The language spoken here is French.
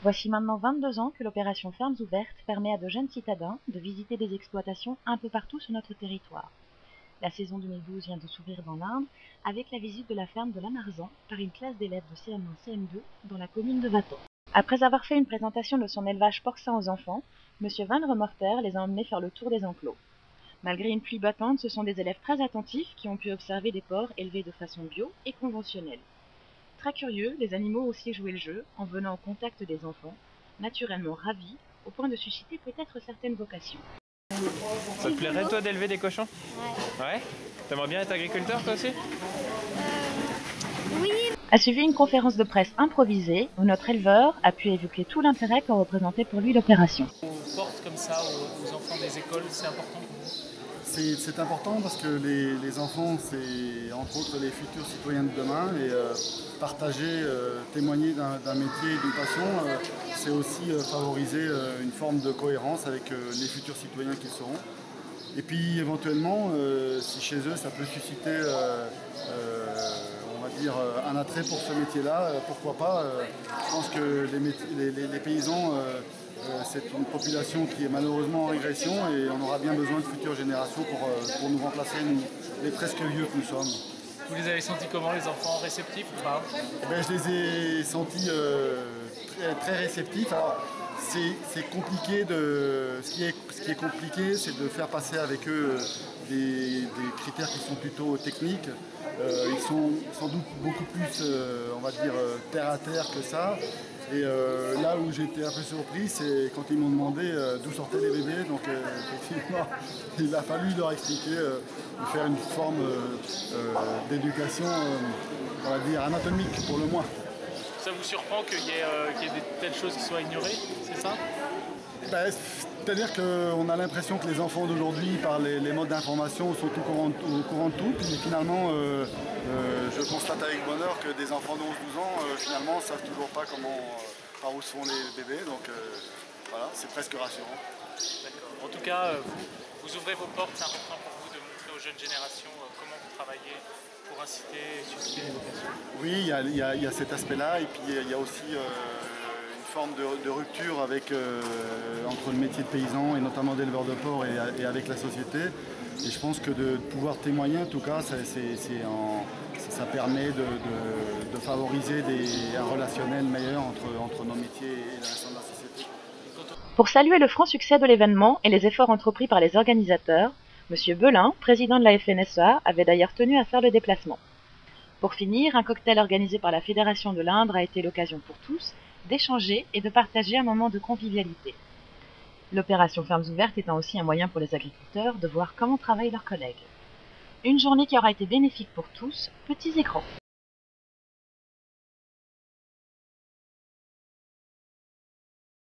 Voici maintenant 22 ans que l'opération Fermes Ouvertes permet à de jeunes citadins de visiter des exploitations un peu partout sur notre territoire. La saison 2012 vient de s'ouvrir dans l'Indre avec la visite de la ferme de Lamarzan par une classe d'élèves de CM1-CM2 dans la commune de Vatan. Après avoir fait une présentation de son élevage porcin aux enfants, M. Van Remorter les a emmenés faire le tour des enclos. Malgré une pluie battante, ce sont des élèves très attentifs qui ont pu observer des porcs élevés de façon bio et conventionnelle. Très curieux, les animaux ont aussi joué le jeu en venant au contact des enfants, naturellement ravis, au point de susciter peut-être certaines vocations. Ça te plairait toi d'élever des cochons? Ouais. Ouais? T'aimerais bien être agriculteur toi aussi? Oui. A suivi une conférence de presse improvisée où notre éleveur a pu évoquer tout l'intérêt que représentait pour lui l'opération. On porte comme ça aux enfants des écoles, c'est important pour vous? C'est important parce que les enfants, c'est entre autres les futurs citoyens de demain et partager, témoigner d'un métier et d'une passion, c'est aussi favoriser une forme de cohérence avec les futurs citoyens qu'ils seront. Et puis éventuellement, si chez eux ça peut susciter on va dire, un attrait pour ce métier-là, pourquoi pas. Je pense que les paysans, c'est une population qui est malheureusement en régression et on aura bien besoin de futures générations pour nous remplacer, les presque vieux que nous sommes. Vous les avez sentis comment, les enfants, réceptifs ou pas? Je les ai sentis très réceptifs. Alors, c'est compliqué ce qui est compliqué, c'est de faire passer avec eux des critères qui sont plutôt techniques. Ils sont sans doute beaucoup plus, on va dire, terre à terre que ça. Et là où j'étais un peu surpris, c'est quand ils m'ont demandé d'où sortaient les bébés. Donc effectivement, il a fallu leur expliquer, faire une forme d'éducation, on va dire, anatomique pour le moins. Ça vous surprend qu'il y ait de telles choses qui soient ignorées, c'est ça? C'est-à-dire qu'on a l'impression que les enfants d'aujourd'hui, par les modes d'information, sont au courant de tout. Puis finalement, je constate avec bonheur que des enfants de 11-12 ans, finalement, ne savent toujours pas par où se font les bébés. Donc voilà, c'est presque rassurant. D'accord. En tout cas, vous ouvrez vos portes, c'est important pour vous de montrer aux jeunes générations comment vous travaillez pour inciter et susciter les vocations. Oui, il y a cet aspect-là. Et puis il y a aussi une forme de rupture entre le métier de paysan et notamment d'éleveur de porc et avec la société. Et je pense que de pouvoir témoigner, en tout cas, ça permet de favoriser un relationnel meilleur entre nos métiers et le reste de la société. Pour saluer le franc succès de l'événement et les efforts entrepris par les organisateurs, M. Belin, président de la FNSEA, avait d'ailleurs tenu à faire le déplacement. Pour finir, un cocktail organisé par la Fédération de l'Indre a été l'occasion pour tous d'échanger et de partager un moment de convivialité. L'opération Fermes Ouvertes étant aussi un moyen pour les agriculteurs de voir comment travaillent leurs collègues. Une journée qui aura été bénéfique pour tous, petits et grands.